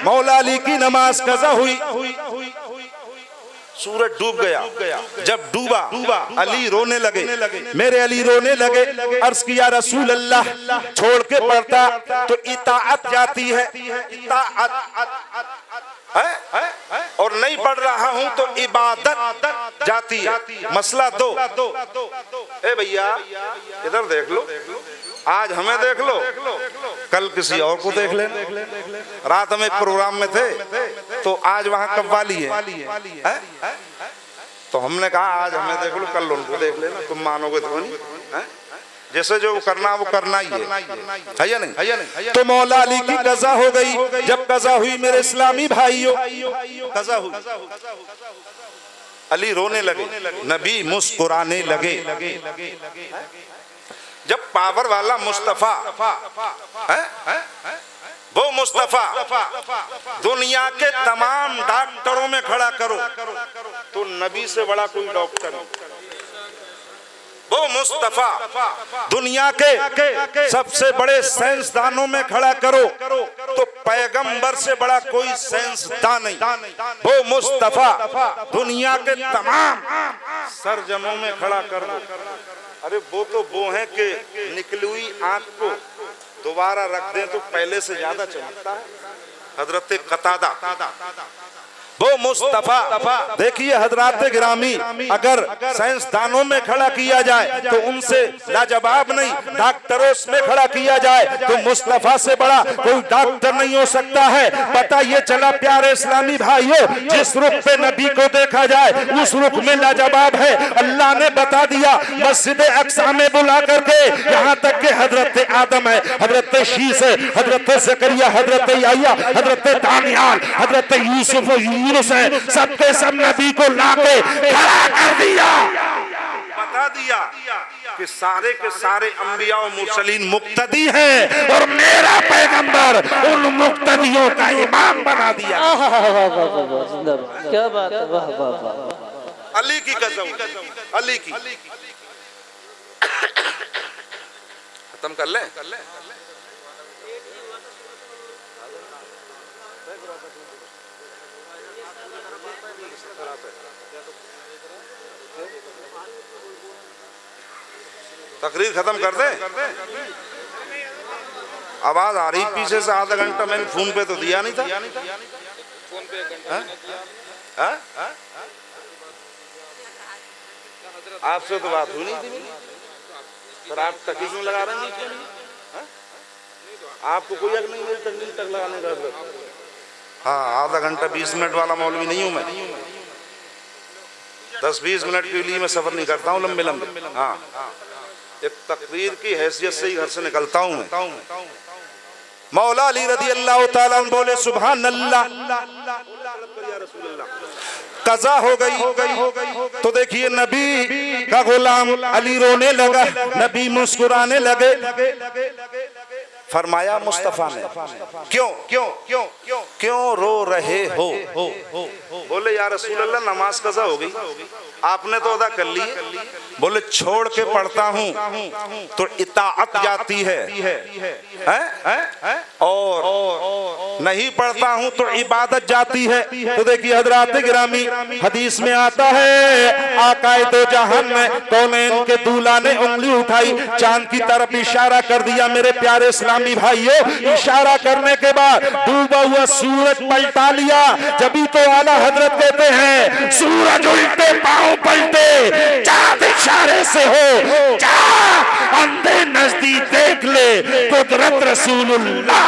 मौला अली की नमाज कज़ा हुई, सूरज डूब गया। जब डूबा अली रोने लगे, मेरे अली रोने लगे। अर्ज किया रसूल अल्लाह, छोड़ के पढ़ता तो इताअत जाती है, इताअत है, और नहीं पढ़ रहा हूं तो इबादत जाती है। मसला दो। ए भैया इधर देख लो, आज हमें देख लो, कल किसी और को देख लेना। रात में एक प्रोग्राम में थे तो आज वहां कव्वाली है? तो हमने कहा आज हमें देख लो, कल उनको देख लेना। तुम मानोगे तो नहीं, जैसे जो करना वो करना ही है या नहीं? तो मौला अली की कज़ा हो गई। जब कज़ा हुई मेरे इस्लामी भाइयों, कज़ा हुई, अली रोने लगे, नबी मुस्कुराने लगे। जब पावर वाला मुस्तफा है, वो मुस्तफा दुनिया के तमाम डॉक्टरों में खड़ा करो तो नबी से बड़ा कोई डॉक्टर नहीं। वो मुस्तफा दुनिया के सबसे बड़े साइंसदानों में खड़ा करो तो पैगंबर से बड़ा कोई साइंसदान नहीं। वो मुस्तफा दुनिया के तमाम सर्जनों में खड़ा कर दो, अरे वो तो वो है कि निकली हुई आंख को दोबारा रख दें तो पहले से ज्यादा चमकता है। हजरत कतादा, वो मुस्तफा देखिए हजरात गिरामी, अगर साइंसदानों में खड़ा किया जाए तो उनसे लाजवाब नहीं, डॉक्टरों में खड़ा किया जाए तो मुस्तफा से बड़ा कोई डॉक्टर नहीं हो सकता है। पता ये चला प्यारे इस्लामी भाइयों, जिस रुख पे नबी को देखा जाए उस रुख में लाजवाब है। अल्लाह ने बता दिया मस्जिद अक्सा में बुला करके, यहाँ तक के हजरत आदम है, हजरत शीस है, हजरत जकरिया, हजरत याह्या, हजरत दानियाल, हजरत यूसुफ है, सबके सब नबी को लाके खड़ा कर दिया। बता दिया कि सारे के सारे अंबिया और मुरसलीन मुक्तदी हैं और मेरा पैगंबर उन मुक्तदियों का इमाम बना दिया। क्या बात है, वाह वाह वाह। अली की कसम, अली की। खत्म कर ले। तकरीर खत्म कर दे। आवाज आ रही पीछे से, आधा घंटा मैंने फोन पे तो दिया नहीं था। आपसे तो बात हुई नहीं थी सर, आप तकलीफ में लगा रहे हैं। आपको कोई हक नहीं मेरी तकलीफ तक लगाने का। हाँ, आधा घंटा 20 मिनट वाला मौलवी नहीं हूँ मैं। 10-20 मिनट के लिए मैं सफर नहीं करता हूँ लंबे लंबे। हाँ, एक तकरीर की हैसियत से ही घर से निकलता हूँ मैं। मौला अली रज़ी अल्लाह ताला अन्हु बोले सुभान अल्लाह, कज़ा हो गई तो देखिए नबी का गुलाम अली रोने लगा, नबी मुस्कुराने लगे। फरमाया मुस्तफा ने, क्यों क्यों क्यों क्यों क्यों रो रहे हो? बोले या रसूल अल्लाह नमाज कज़ा हो गई, आपने तो अदा कर ली। बोले छोड़ के पढ़ता हूँ तो इताअत जाती है और नहीं पढ़ता हूँ तो इबादत जाती है। तो देखिए हजरात गिरामी, हदीस में आता है आकाए दो जहान में कौनैन के दूल्हा ने उंगली उठाई, चांद की तरफ इशारा कर दिया। मेरे प्यारे इस्लामी भाइयों, इशारा करने के बाद डूबा हुआ सूरज पलटा लिया। जभी तो आला हजरत कहते हैं सूरज उल्टे पांव पलटे, चांद इशारे से हो जा, अंधे नजदीक देख ले कुदरत रसूलुल्लाह।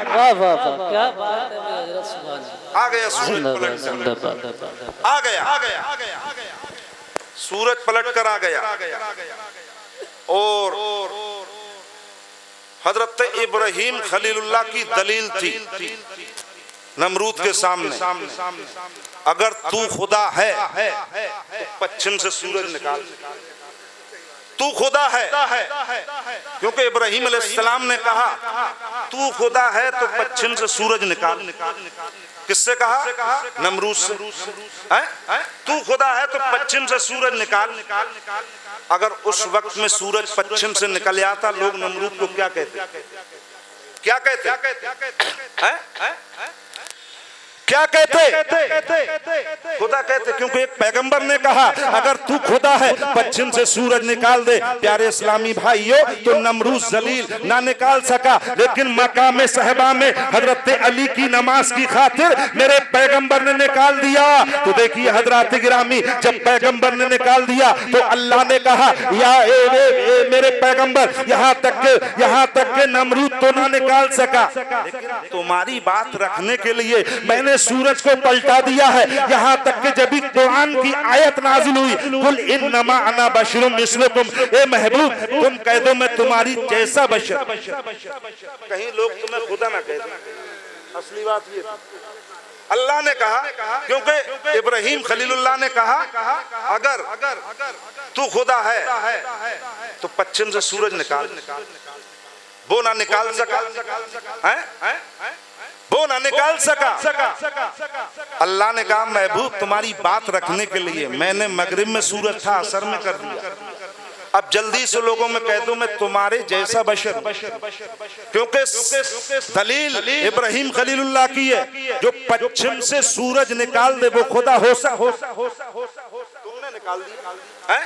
वाह वाह वाह, क्या बात है हजरत, सुभान अल्लाह। आ गया सूरज पलट कर आ गया और हजरत इब्राहिम खलीलुल्लाह की दलील थी नमरूद के सामने, अगर तू खुदा है तो पश्चिम से सूरज निकाल। तू खुदा है, क्योंकि इब्राहिम अलैहिस्सलाम ने कहा तू खुदा है तो पश्चिम से सूरज निकाल। किससे कहा? नमरूद से। तू खुदा है तो पश्चिम से सूरज निकाल। अगर उस वक्त में सूरज पश्चिम से निकल आता, लोग नमरूद को क्या कहते? क्या कहते? क्या कहते? खुदा कहते, क्योंकि एक पैगंबर ने कहा अगर तू खुदा है पश्चिम से सूरज निकाल दे। प्यारे इस्लामी भाइयों, तो नमरूज जलील ना निकाल सका, लेकिन मकाम सहबा में हजरत अली की नमाज की खातिर मेरे पैगंबर ने निकाल दिया। तो देखिए हजरत गिरामी, जब पैगंबर ने निकाल दिया तो अल्लाह ने कहा या मेरे पैगंबर, यहाँ तक के नमरूद तो ना निकाल सका, लेकिन तुम्हारी बात रखने के लिए मैंने सूरज को पलटा दिया है। यहाँ तक कि जब कुरान की आयत नाजिल हुई, कुल इन्नमा अना बशरुम मिस्लुकुम, ए महबूब तुम कह दो मैं तुम्हारी जैसा बशर। कहीं लोग तुम्हें खुदा ना कह दें। असली बात ये अल्लाह ने कहा, क्योंकि इब्राहिम खलीलुल्लाह ने कहा अगर तू खुदा है तो पश्चिम से सूरज निकाल। वो ना निकाल सका, वो ना निकाल सका। अल्लाह ने कहा महबूब तुम्हारी बात रखने के लिए मैंने मगरिब में सूरज था, असर में कर दिया। अब जल्दी से लोगों में कह दूं मैं तुम्हारे जैसा बशर, क्योंकि दलील इब्राहिम खलीलुल्लाह की है, जो पश्चिम से सूरज निकाल दे वो खुदा हो तुमने निकाल दी है?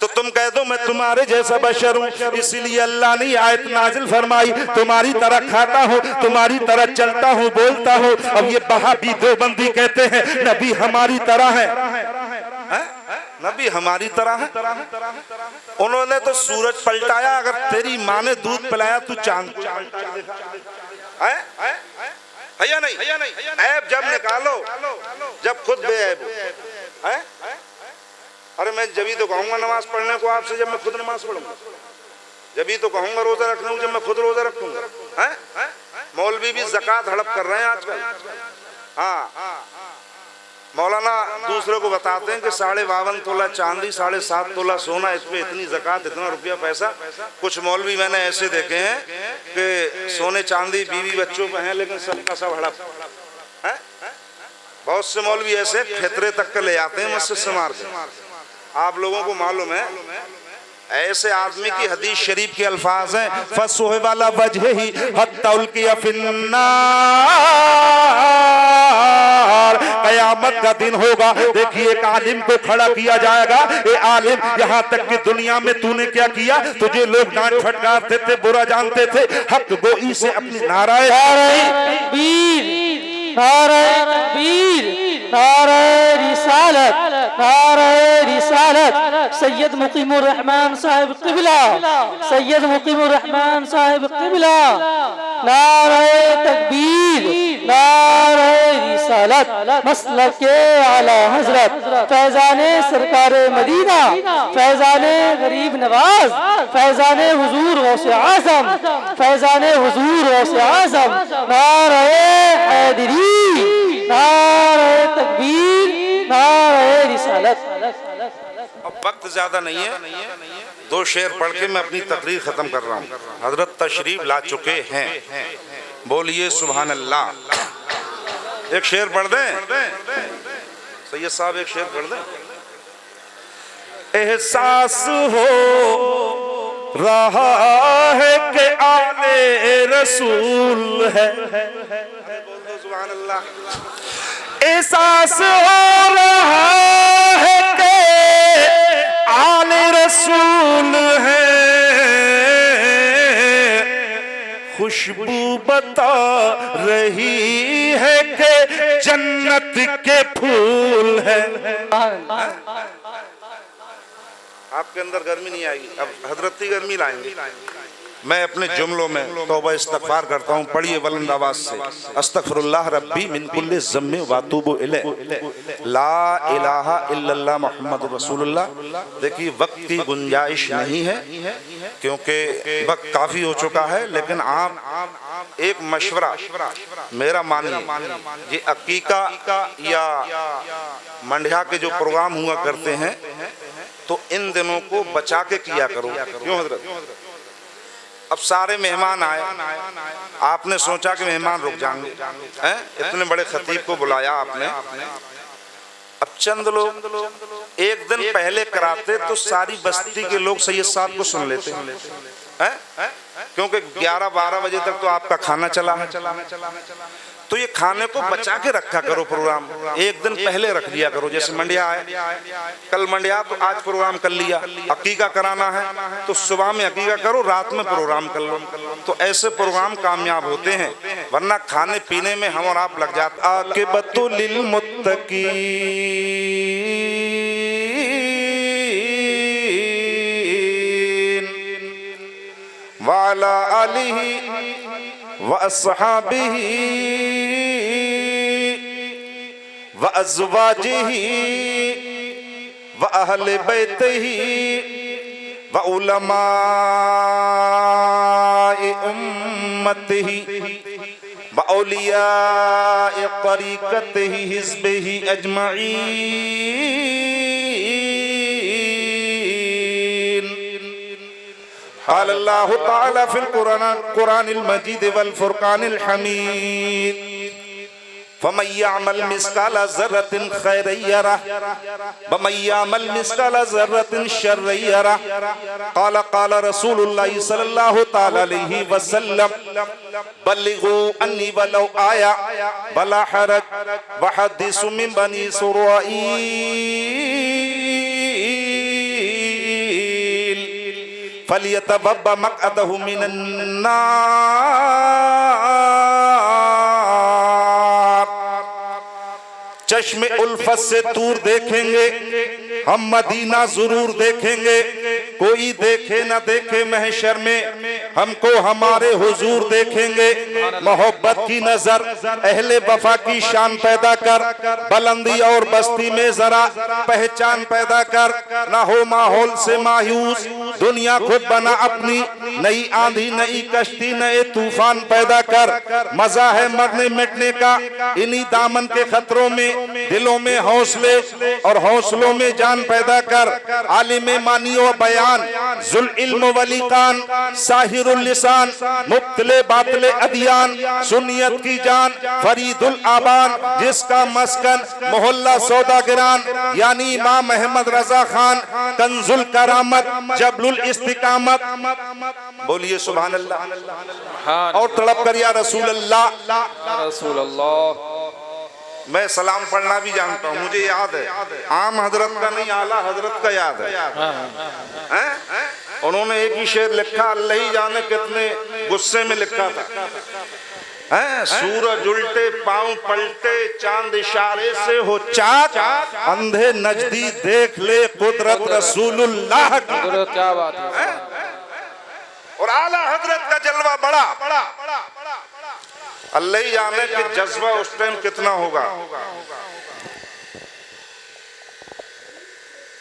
तो तुम कह दो मैं तुम्हारे जैसा बशर हूँ। इसीलिए अल्लाह ने आयत नाजिल फरमाई, तुम्हारी तरह खाता हूँ, तुम्हारी तरह चलता हूँ, बोलता हूँ। अब ये वहाबी देवबंदी कहते हैं नबी हमारी तरह है, नबी हमारी तरह है। उन्होंने तो सूरज पलटाया, अगर तेरी माँ ने दूध पिलाया तू चांद है या नहीं? ऐब जब निकालो जब खुद बेऐब है। अरे मैं जब तो कहूंगा नमाज पढ़ने को आपसे जब मैं खुद नमाज पढ़ूंगा, जब तो कहूंगा रोजा रखने को जब मैं खुद रोजा रखूंगा। मौलवी भी ज़कात हड़प कर रहे हैं आजकल। हाँ, मौलाना दूसरे को बताते हैं कि 52.5 तोला चांदी, 7.5 तोला सोना, इस पे इतनी ज़कात, इतना रुपया पैसा। कुछ मौलवी मैंने ऐसे देखे हैं कि सोने चांदी बीवी बच्चों पे हैं, लेकिन सबका सब हड़प है। बहुत से मौलवी ऐसे फितरे तक के ले आते हैं मस्जिद से मार के। आप लोगों को मालूम है ऐसे आदमी की हदीस शरीफ के अल्फाज हैं, फसोहे वाला वजह ही हत्तौल की अफिन्नार, कयामत का दिन होगा। देखिए एक आलिम को खड़ा किया जाएगा, ए आलिम यहाँ तक कि दुनिया में तूने क्या किया, तुझे लोग डांट फटकारते थे, बुरा जानते थे, हक गोई से अपनी नाराए तकबीर, नाराए तकबीर, नाराए रिसालत, नाराए रिसालत, सैयद मुकीमुर रहमान साहिब क़िबला, सैयद मुकीमुर रहमान साहिब क़िबला, नाराए तकबीर, नाराए रिसालत, मसलके आला हजरत, फैज़ाने सरकारे मदीना, फैज़ाने गरीब नवाज, फैज़ाने हुजूर गौसे आज़म, फैज़ाने हुजूर गौसे आज़म, नाराए हैदरी, नाराए तकबीर, नाराए रिसालत। अब वक्त ज्यादा नहीं है, 2 शेर पढ़ के मैं अपनी तकरीर खत्म कर रहा हूँ। हजरत तशरीफ ला चुके हैं, बोलिए सुभान अल्लाह। एक शेर पढ़ दें सैयद साहब, एक शेर पढ़ दें। एहसास हो रहा है कि आले रसूल है, बोल दो सुभान अल्लाह। एहसास हो रहा है कि आले रसूल है, खुशबू बता रही है कि जन्नत के फूल है। आपके अंदर गर्मी नहीं आएगी, अब हजरत की गर्मी लाएंगे। मैं अपने जुमलों में तौबा इस्तगफार करता हूँ, पढ़िए बुलंद आवाज से। अस्तगफिरुल्लाह रब्बी मिन कुल्लि ज़म्बि व अतूबु इलैह, ला इलाहा इल्लल्लाह मुहम्मदुर रसूलुल्लाह। देखिए वक्त की गुंजाइश नहीं है क्योंकि वक्त काफ़ी हो चुका है, लेकिन आप एक मशवरा मेरा मानिए, ये अकीका या मंडिया के जो प्रोग्राम हुआ करते हैं तो इन दिनों को बचा के किया करो। क्यों हजरत? अब सारे मेहमान आए, आपने सोचा कि मेहमान रुक जाएंगे, हैं? इतने बड़े खतीब को बुलाया आपने, अब चंद लोग एक दिन पहले कराते तो सारी बस्ती के लोग सैयद साहब को सुन लेते हैं, क्योंकि 11-12 बजे तक तो आपका खाना चला है। तो ये खाने को बचा के रखा करो। प्रोग्राम एक दिन पहले रख लिया करो। जैसे मंडिया है, कल मंडिया तो आज प्रोग्राम कर लिया। अकीका कराना है तो सुबह में अकीका करो, रात में प्रोग्राम कर लो। तो ऐसे प्रोग्राम कामयाब होते हैं, वरना खाने पीने में हम और आप लग जाते। आकिबतुल लिल मुत्तकीन वाला आलिही व अस्हाबिही व अज़वाजिही व अहले बैतिही व उलमाए उम्मतिही व औलियाए तरीक़तिही हिज़्बिही अजमईन। क़ाल अल्लाहु तआला फ़िल क़ुरानिल मजीद वल फ़ुरक़ानिल हमीद फमन यअमल मिस्क़ाल ज़र्रतिन ख़ैरन यरह वमन यअमल मिस्क़ाल ज़र्रतिन शर्रन यरह। क़ाल क़ाल रसूलुल्लाहि सल्लल्लाहु तआला अलैहि वसल्लम बल्लिगू अन्नी वलौ आया वला हरज वहद्दिसू मिन बनी इसराईल फलियतबव्वा मक़अदहु मिनन नार। चश्मे उल्फत से दूर देखेंगे हम, मदीना जरूर देखेंगे। कोई देखे न देखे महशर में हमको हमारे हुजूर देखेंगे। मोहब्बत की नजर अहले वफा की शान पैदा कर, बुलंदी और बस्ती में जरा पहचान पैदा कर। ना हो माहौल से मायूस, दुनिया खुद बना अपनी नई आंधी नई कश्ती नए तूफान पैदा कर। मजा है मरने मिटने का इन्हीं दामन के खतरों में, दिलों में हौसले और हौसलों में जान पैदा कर। आलिम मानियो बयान जुल इल्म वली कान साहिरुल लिसान मुब्तले बातले अदियान सुन्नियत की जान फरीदुल आबान जिसका मस्कन मोहल्ला सौदागिरान यानी इमाम अहमद रजा खान कंजुल करामत जबलुल इस्तिकामत। बोलिए सुभान अल्लाह और तड़प कर या रसूल अल्लाह। रसूल अल्लाह। मैं सलाम पढ़ना भी जानता हूँ, मुझे याद है। आम हजरत का नहीं, आला हजरत का याद है। उन्होंने एक ही शेर लिखा, अल्लाह ही जाने कितने गुस्से में लिखा था। सूरज उल्टे पांव पलटे चांद इशारे से हो चाक, अंधे नजदी देख ले कुदरत रसूलुल्लाह की। क्या बात है। और आला हजरत का जलवा बड़ा, अल्लाह ही जाने कि जज्बा उस टाइम कितना होगा।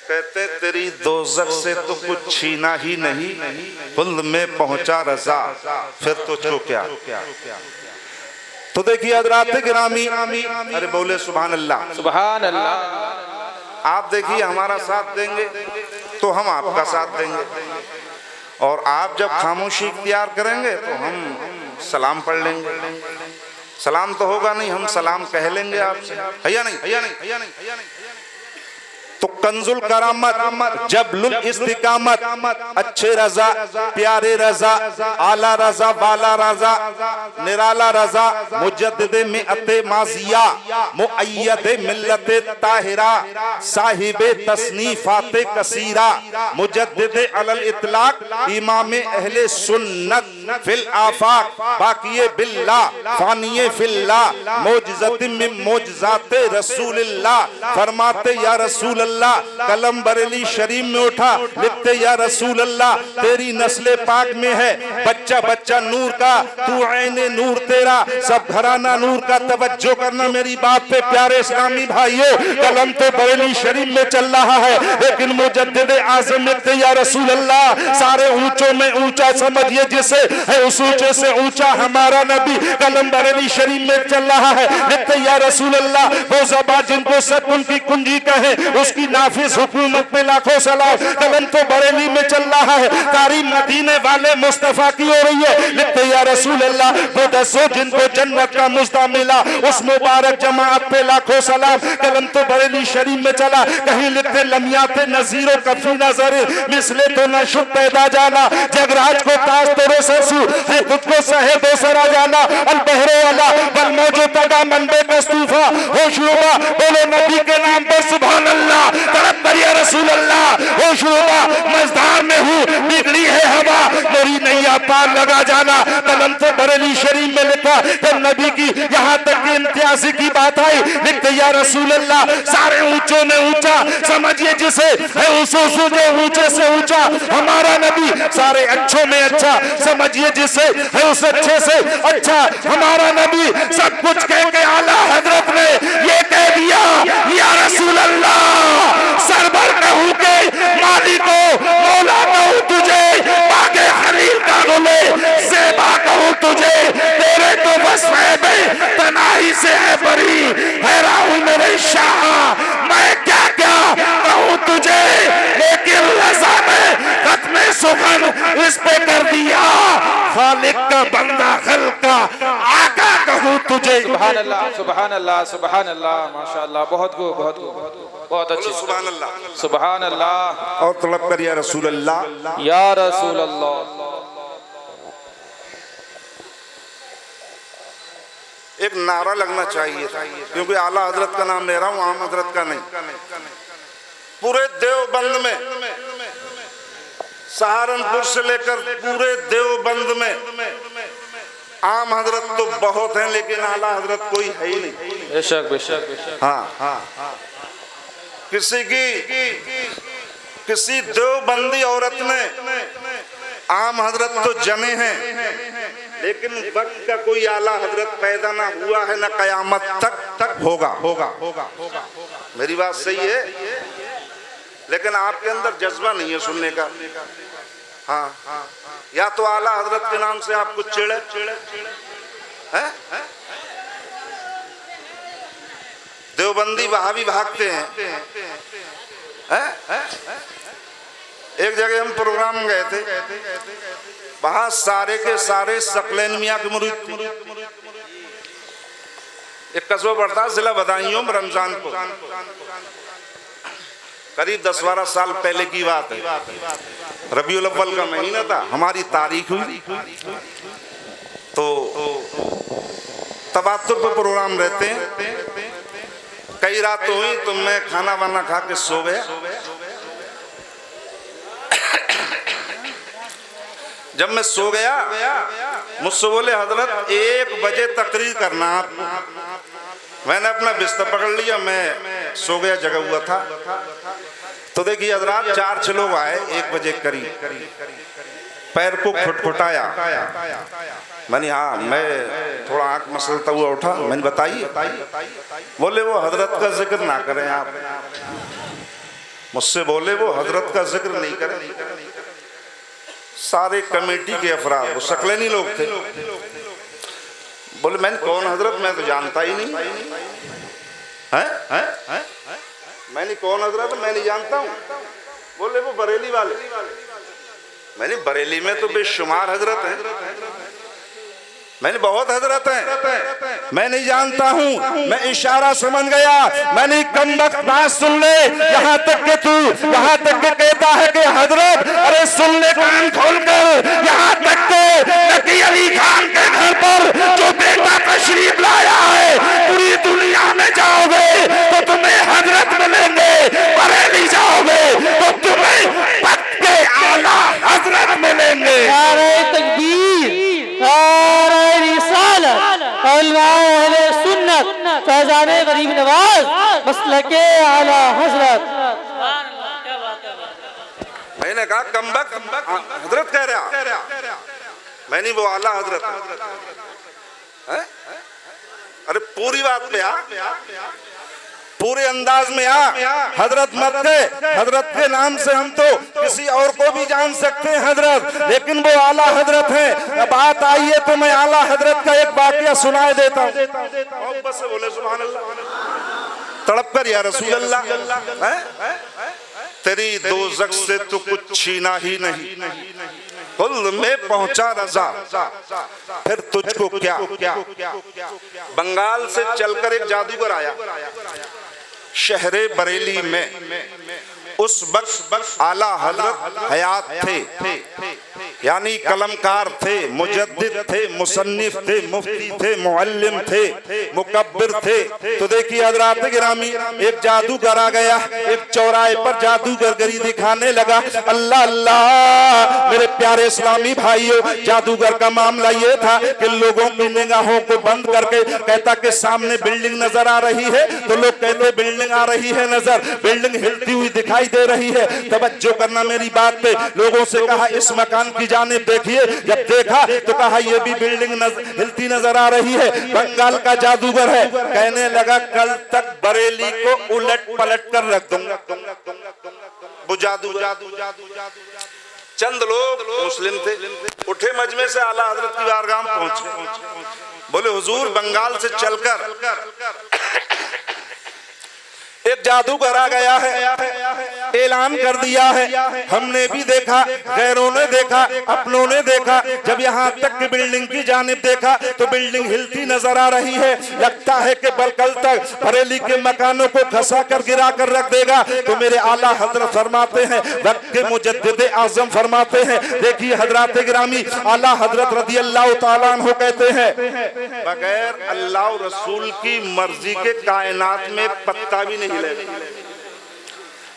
कहते तेरी दोज़ख से तो कुछ छीना ही नहीं, खुल्द में पहुंचा रज़ा फिर तुझको क्या। तो देखिए हज़रात गिरामी, अरे बोले सुभान अल्लाह। सुभान अल्लाह। आप देखिए हमारा साथ देंगे तो हम आपका साथ देंगे, और आप जब खामोशी इख्तियार करेंगे तो हम सलाम पढ़ लेंगे। सलाम तो होगा नहीं, हम सलाम कह लेंगे आपसे, है या नहीं? तो कंजुल करामत जबलुल इस्तिकामत अच्छे रजा प्यारे रजा आला रजा वाला रजा निराला रजा मुजद्दिद मिअते माजिया मुअय्यद मिल्लत ताहिरा साहिबे तसनीफाते कसीरा मुजद्दिद अलल इतलाक इमाम अहले सुन्नत फिल आफाक बाकिये बिल्लाह फानिये फिल्लाह मौजज़तिन मिन मौजज़ाते रसूलिल्लाह। फरमाते या रसूल अल्लाह, कलम बरेली शरीफ में उठा, लिखते या रसूल अल्लाह तेरी नस्ले पाक में है बच्चा बच्चा नूर का, तू ऐने नूर तेरा सब घराना नूर का। तवज्जो करना मेरी बात पे प्यारे इस्लामी भाइयों, कलम तो बरेली शरीफ में चल रहा है, लेकिन मुजद्दिद आज़म लिखते या रसूल अल्लाह सारे ऊंचों में ऊंचा समझिए जिसे है उस ऊंचे से ऊंचा हमारा नबी कलम बरेली शरीफ में चल रहा है। लिखते या रसूल अल्लाह वो ज़बान जिनको सकुन की कुंजी कहे उसकी नाफिस हुकूमत पे लाखों सलाम। कलम तो बरेली में चल रहा है, तारीफ मदीने वाले मुस्तफा की हो रही है। लिखते या रसूल अल्लाह, वो दसो जिनको जन्नत का मुस्ता मिला, उस मुबारक जमात पे लाखों सलाम। कलम तो बरेली शरीफ में चला, कहीं लिखते लम्याते नजीरो कफी नजर मिसले तो न शुभ पैदा जाना। जगराज को ताज तेरे सरसू है, खुद को सहे दो सरा जाना। अल बहरे वाला बल मौजू पदा मनबे कस्तूफा होशुबा, बोलो नबी के नाम पर सुभान अल्लाह। तड़प कर या रसूल अल्लाह, होशुबा मजदार में हूँ, बिगड़ी है हवा, मेरी नैया पार लगा जाना। कलम तो बरेली शरीफ में लिखा, जब नबी की यहाँ तक की इम्तियाजी की बात आई, लिखते या रसूल अल्लाह, सारे ऊंचों में ऊंचा समझिए जिसे है, उस जो ऊंचे से ऊंचा हमारा नबी, सारे अच्छों में अच्छा समझिए जिसे है, उस अच्छे से अच्छा हमारा नबी। सब कुछ कह के आला हजरत ने ये कह दिया, या रसूल अल्लाह, सरवर कहूँ के मालिको, मौला कहूँ तुझे, बागे खलील का गुले ज़ेबा कहूँ तुझे, तेरे तो बस है तनाही से है बरी, है राहु मेरे शाह, मैं क्या क्या कहूँ तुझे, लेकिन रज़ा में खत्मे सुखन इस पे कर दिया, खालिक का बंदा खल्क का आका कहूँ तुझे। सुभान अल्लाह, सुभान अल्लाह, सुभान अल्लाह, माशाअल्लाह, बहुत खूब, बहुत खूब, बहुत अच्छी, सुभान अल्लाह, सुभान अल्लाह। और तलब कर या रसूल अल्लाह, या रसूल अल्लाह। एक नारा लगना चाहिए था, क्योंकि आला हजरत का नाम ले रहा हूँ, आम हजरत का नहीं। पूरे देवबंद में, सहारनपुर से लेकर पूरे देवबंद में आम हजरत तो बहुत हैं, लेकिन आला हजरत कोई है ही नहीं। बेशक बेशक बेशक। हाँ, किसी देवबंदी औरत ने आम हजरत तो जने हैं, लेकिन वक्त का कोई आला हजरत पैदा ना हुआ है, ना कयामत तक होगा। मेरी बात सही है, लेकिन आपके अंदर जज्बा नहीं है सुनने का। हाँ, या तो आला हजरत के नाम से आप कुछ चिढ़े हैं, देवबंदी वहाबी भागते हैं। एक जगह हम प्रोग्राम गए थे, वहां सारे के सारे सकलैन मियाँ की मुरीद थे। एक कस्बा पड़ता है जिला बदायूं में, रमजान को करीब 10-12 साल पहले की बात है। रबीउल अव्वल का महीना था, हमारी तारीख हुई, तो तबातुर पे प्रोग्राम रहते हैं। कई रात हुई तो मैं खाना वाना खा के सो गया। जब मैं सो गया, मुझसे बोले हजरत 1 बजे तकरीर करना आपको। मैंने अपना बिस्तर पकड़ लिया, मैं सो गया, जगा हुआ था। तो देखिए हजरत 4-6 लोग आए 1 बजे करीब, पैर को फुटफुटाया। मैंने हाँ, मैं थोड़ा आंख मसलता हुआ उठा। मैंने बताइए। बोले वो हजरत का जिक्र ना करें आप। मुझसे बोले वो हजरत का जिक्र नहीं करें। सारे कमेटी के अफराद, वो सकलैनी लोग थे। बोले मैंने कौन हजरत, मैं तो जानता ही नहीं है। मैंने कौन हजरत, मैं नहीं जानता हूँ। बोले वो बरेली वाले। मैंने बरेली में तो बेशुमार हजरत हैं, मैंने बहुत हजरत हैं, मैं नहीं जानता हूँ। मैं इशारा समझ गया। मैंने कम वक्त बात सुन ले, यहाँ तक के तू यहाँ तक के कहता है कि हजरत, अरे सुन ले कान खोल कर, यहाँ तक के नकी अली खान के घर पर जो बेटा तशरीफ लाया है, पूरी दुनिया में जाओगे तो तुम्हें हजरत मिलेंगे, बरेली जाओगे तो तुम्हें पक्के आला हजरत मिलेंगे। नारे तकबीर, नारे रिसालत, अहले सुन्नत, फैज़ाने गरीब नवाज, मसलके आला हजरत। मैंने कहा कमबख्त हजरत कह रहा, मैंने वो आला हजरत है। अरे पूरी बात पे आ, पूरे अंदाज में आ। हजरत मत के, हजरत के नाम से हम तो किसी और को भी जान सकते हैं हजरत, लेकिन वो आला हजरत है। बात आई है तो मैं आला हजरत का एक वाकया सुनाए देता हूँ। बस बोले सुभान अल्लाह। तड़प कर या रसूल अल्लाह, तेरी दोज़ख से तो कुछ छीना ही नहीं, कुल में पहुंचा रजा, फिर तुझको क्या। बंगाल से चलकर एक जादूगर आया शहरे बरेली में। उस वक्त आला हजरत हयात थे, यानी कलमकार थे, मुजद्दिद थे, मुसन्निफ थे, मुफ्ती थे, मुअल्लिम थे, मुकब्बिर थे। तो देखिए हजरात गिरामी, एक जादूगर आ गया, एक चौराहे पर जादूगरगरी दिखाने लगा। अल्लाह अल्लाह मेरे प्यारे इस्लामी भाइयों, जादूगर का मामला ये था कि लोगों की निगाहों को बंद करके कहता कि सामने बिल्डिंग नजर आ रही है, तो लोग कहते बिल्डिंग आ रही है नजर, बिल्डिंग हिलती हुई दिखाई दे रही है, तवज्जो करना मेरी बात पे। लोगों से कहा इस मकान की जानिब देखिए, जब देखा तो कहा ये भी बिल्डिंग हिलती नजर आ रही है। बंगाल का जादूगर है, कहने लगा कल तक बरेली को उलट पलट कर रख दूंगा। वो जादू चंद लोग मुस्लिम थे, उठे मजमे से आला हजरत की बारगाह में पहुंचे, बोले हुजूर बंगाल से चलकर एक जादूगर आ गया है, ऐलान कर दिया है, हमने भी देखा, गैरों ने देखा, अपनों ने देखा, जब यहाँ तक कि बिल्डिंग की जानिब देखा तो बिल्डिंग हिलती नजर आ रही है। लगता है कि कल तक बरेली के मकानों को खसा कर गिरा कर रख देगा। तो मेरे आला हजरत फरमाते हैं, वक्त के मुजद्दिद आजम फरमाते हैं, देखिए हजरात गिरामी, आला हजरत रज़ी अल्लाह तआला अन्हु कहते हैं, बगैर अल्लाह और रसूल की मर्जी के कायनात में पत्ता भी नहीं।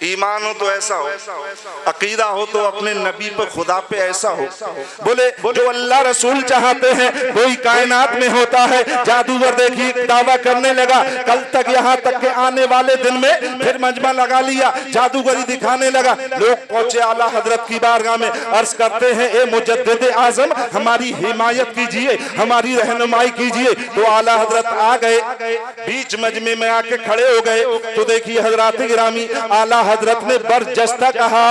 ईमान हो तो ऐसा हो, अकीदा हो तो अपने नबी पे खुदा पे ऐसा हो। बोले जो अल्लाह रसूल चाहते हैं वही कायनात में होता है। जादूगर देखिए दावा करने लगा, कल तक यहाँ तक के आने वाले दिन में फिर मजमा लगा लिया, जादूगरी दिखाने लगा। लोग पहुंचे आला हजरत की बारगाह में, अर्ज करते हैं ए मुजद्दिद आजम हमारी हिमायत कीजिए, हमारी रहनुमाई कीजिए। तो आला हजरत आ गए, बीच मजमे में आके खड़े हो गए। तो देखिए हजरात गिरामी, आला हजरत ने बरजस्ता कहा,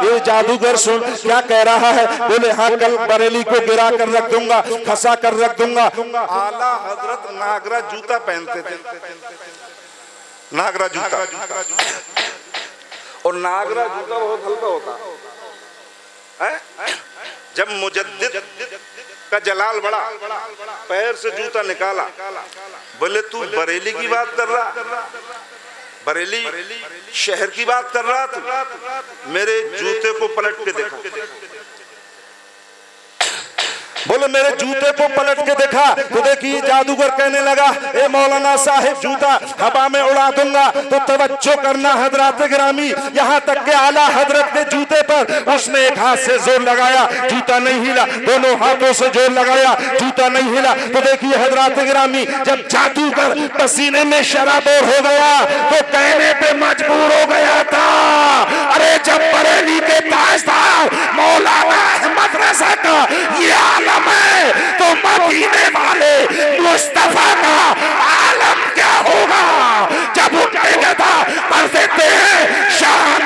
ये जादूगर सुन क्या कह रहा है। बोले हाँ कल बरेली को गिरा कर रख दूंगा, खसा कर रख दूंगा। आला हजरत नागरा जूता पहनते थे, नागरा जूता, और नागरा जूता बहुत हल्का होता है। जब मुजद्दिद का जलाल बड़ा, पैर से जूता निकाला, बोले तू बरेली की बात कर रहा, बरेली शहर की बात कर रहा तू, मेरे जूते को पलट के देखा। बोले मेरे जूते को पलट के देखा। तो देखिए जादूगर कहने लगा, ए मौलाना साहिब जूता हवा में उड़ा दूंगा। तो तवज्जो करना हजरात गिरामी, यहाँ तक के आला हजरत के जूते पर उसने एक हाथ से जोर लगाया, जूता नहीं हिला, दोनों हाथों से जोर लगाया, जूता नहीं हिला। तो देखिए हजरात गिरामी, जब जादूगर पसीने में शराबोर हो गया तो कहने पे मजबूर हो गया था, अरे जब बरेली के ताजदार मौलाना अहमद रज़ा का ये आलम है तो मदीने वाले मुस्तफा का आलम क्या होगा। जब उठने लगा कर देते हैं शान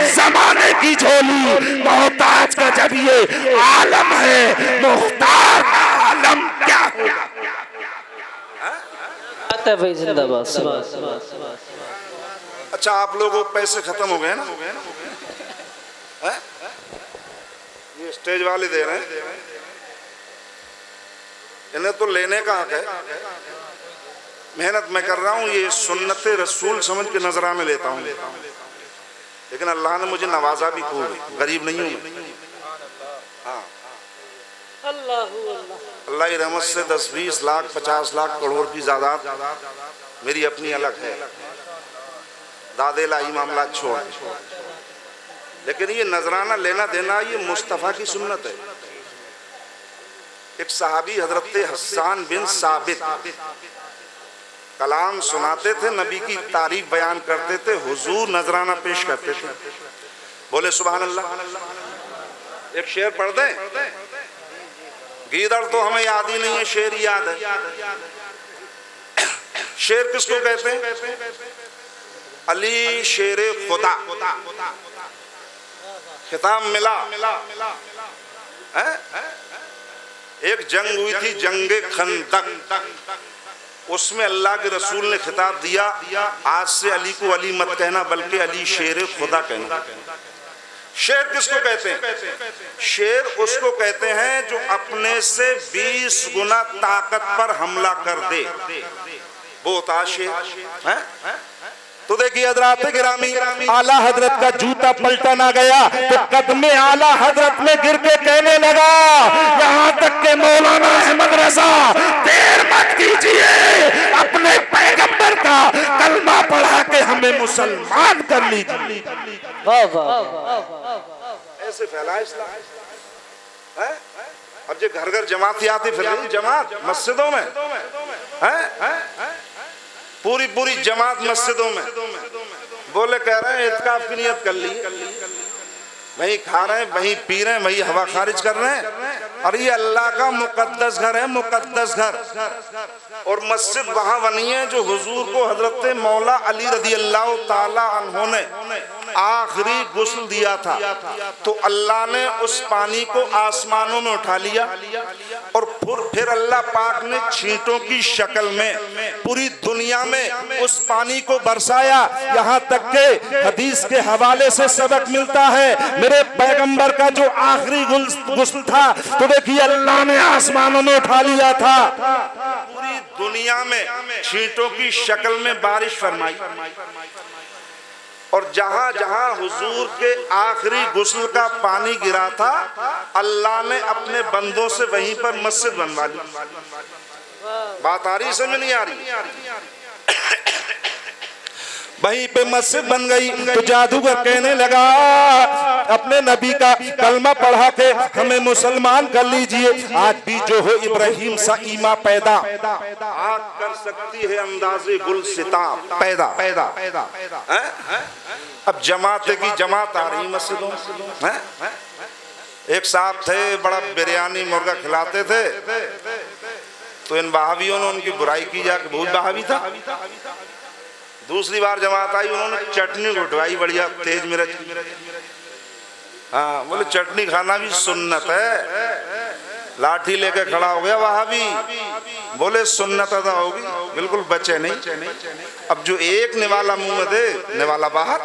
जमाने की झोली, मोहताज का जब ये आलम है, मुख्तार का आलम क्या होगा। अच्छा आप लोगों को पैसे खत्म हो गए ना, ये स्टेज वाले दे रहे हैं, इन्हें तो लेने का हक है। मेहनत मैं कर रहा हूँ, ये सुन्नत रसूल समझ के नजराने लेता हूँ, लेकिन अल्लाह ने मुझे नवाजा भी खूब, गरीब नहीं हूँ। हाँ अल्लाह की रहमत से 10-20 लाख 50 लाख करोड़ की जायदाद मेरी अपनी अलग है, दादे लाई मामला छोड़। लेकिन ये नजराना लेना देना ये मुस्तफ़ा की सुन्नत है। एक सहाबी हजरत हस्सान बिन साबित कलाम सुनाते थे, नबी की तारीफ बयान करते थे, हुजूर नजराना पेश करते थे। बोले सुभान अल्लाह। एक शेर पढ़ दें, गीदड़ तो हमें याद ही नहीं है, शेर याद है। शेर किसको कहते हैं? अली शेरे खुदा, खिताब मिला है? एक जंग हुई थी, जंगे खंदक, उसमें अल्लाह के रसूल ने खिताब दिया, आज से अली को अली मत कहना बल्कि अली शेर खुदा कहना। शेर किसको कहते हैं? शेर उसको कहते हैं जो अपने से 20 गुना ताकत पर हमला कर दे, वो होता शेर है। तो देखिए हजरात गिरामी, आला हजरत का जूता पलटना गया तो कदमे आला हजरत में गिर के कहने लगा, यहाँ तक के मौलाना अहमद रजा देर मत कीजिए, अपने पैगंबर का कलमा पढ़ा के हमें मुसलमान कर लीजिए। वाह वाह, ऐसे फैला इस्लाम है। अब जो घर घर जमात आती फिर रही, जमात मस्जिदों में है, पूरी पूरी जमात मस्जिदों में। बोले कह रहे हैं इत्काफ की नियत कर ली, वहीं खा रहे हैं, वहीं पी रहे हैं, वहीं हवा खारिज कर रहे हैं। और ये अल्लाह का मुकद्दस घर है, मुकद्दस घर। और मस्जिद वहां बनी है जो हुजूर को हजरत मौला अली रदी अल्लाह ताला अन्हु ने आखिरी गुस्ल दिया था, तो अल्लाह ने उस पानी को आसमानों में उठा लिया और फिर अल्लाह पाक ने छींटों की शक्ल में पूरी दुनिया में उस पानी को बरसाया। यहाँ तक के हदीस के हवाले से सबक मिलता है, मेरे पैगंबर का जो आखिरी गुस्ल था तो देखिए अल्लाह ने आसमानों में उठा लिया था, पूरी दुनिया में छींटों की शक्ल में बारिश फरमाई। और जहां जहां हुजूर के आखिरी गुस्ल का पानी गिरा था, अल्लाह ने अपने बंदों से वहीं पर मस्जिद बनवा ली। बात आ रही, समझ नहीं आ रही? वहीं पे मस्जिद बन गई तो जादूगर कहने लगा, अपने नबी का कलमा पढ़ा के हमें मुसलमान कर लीजिए। आज भी जो हो इब्राहिम सा ईमा पैदा, आग कर सकती है अंदाजे गुल सिताब पैदा पैदा पैदा। अब जमात की जमात आ रही मस्जिदों में। एक साहब थे, बड़ा बिरयानी मुर्गा खिलाते थे, तो इन बहावियों ने उनकी बुराई की जाके, बहुत बहावी था। दूसरी बार जमात आई, उन्होंने चटनी उठवाई बढ़िया तेज मिर्च। हाँ, बोले चटनी खाना भी सुन्नत है। लाठी लेके खड़ा हो गया वहाबी, बोले सुन्नत अदा होगी, बिल्कुल बचे नहीं। अब जो एक निवाला मुंह में दे, निवाला बाहर।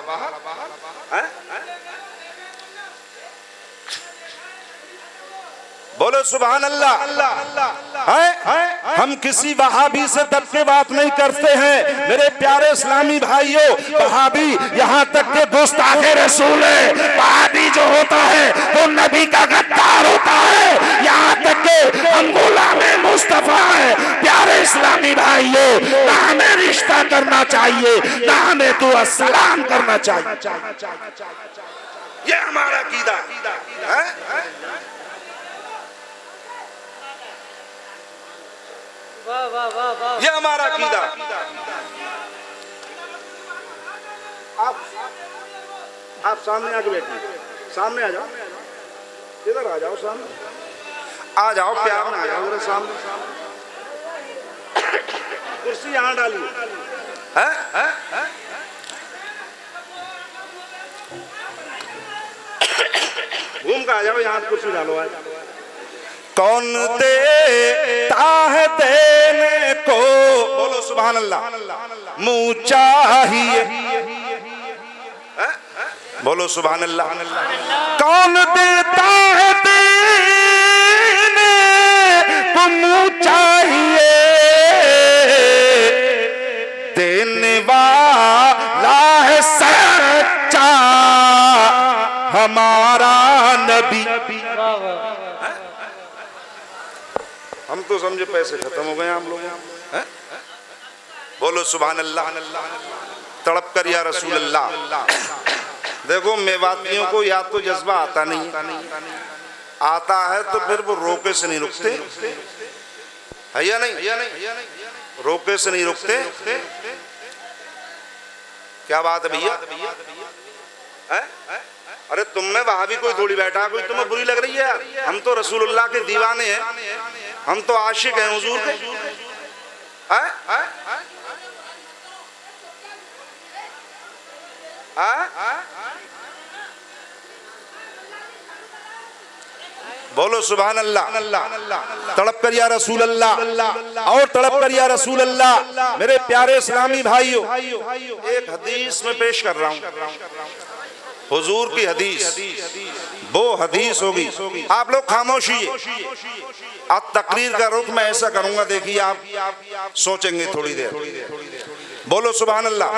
बोलो सुभान अल्लाह। हम किसी वहाबी से दब के बात नहीं करते हैं मेरे प्यारे इस्लामी भाइयों। वहाबी यहाँ तक के गुस्ताखे रसूल है। वहाबी जो होता है वो नबी का गद्दार होता है। यहाँ तक के हम गुलामे मुस्तफा है। प्यारे इस्लामी भाइयों, ना हमें रिश्ता करना चाहिए, ना हमें दुआ सलाम करना चाहिए। ये हमारा अकीदा है। वाह वाह वाह वाह, ये हमारा अकीदा। आप सामने आके बैठिए, सामने आ जाओ, इधर आ जाओ, सामने आ जाओ, प्यार में आ जाओ मेरे सामने। कुर्सी यहाँ डालिए। घूम कर आ जाओ, यहाँ कुर्सी डालो। आज कौन देता है देने को, बोलो सुभान अल्लाह, मुँह चाहिए। बोलो सुभान अल्लाह। कौन देता है देने को मुँह चाहिए, देने वाला है सच्चा हमारा नबी। हम तो समझे पैसे खत्म हो गए हम लोग। बोलो सुभान अल्लाह। तड़प कर या रसूल अल्लाह। देखो मेवातियों को या तो जज्बा आता नहीं, आता है तो फिर वो रोके से नहीं रुकते, है या नहीं? रोके से नहीं रुकते। क्या बात है भैया? अरे तुम में वहाबी कोई थोड़ी बैठा, कोई तुम्हें बुरी लग रही है यार। हम तो रसूलुल्लाह के दीवाने हैं, हम तो आशिक हैं हुजूर के। बोलो सुभान अल्लाह। तड़प कर या रसूल अल्लाह, और तड़प कर या रसूल अल्लाह। मेरे प्यारे इस्लामी भाइयों, एक हदीस में पेश कर रहा हूँ, हुजूर की हदीस, वो हदीस होगी। आप लोग खामोशी, अब तकरीर का रुख मैं ऐसा करूंगा, देखिए आप सोचेंगे थोड़ी देर। बोलो सुभान अल्लाह।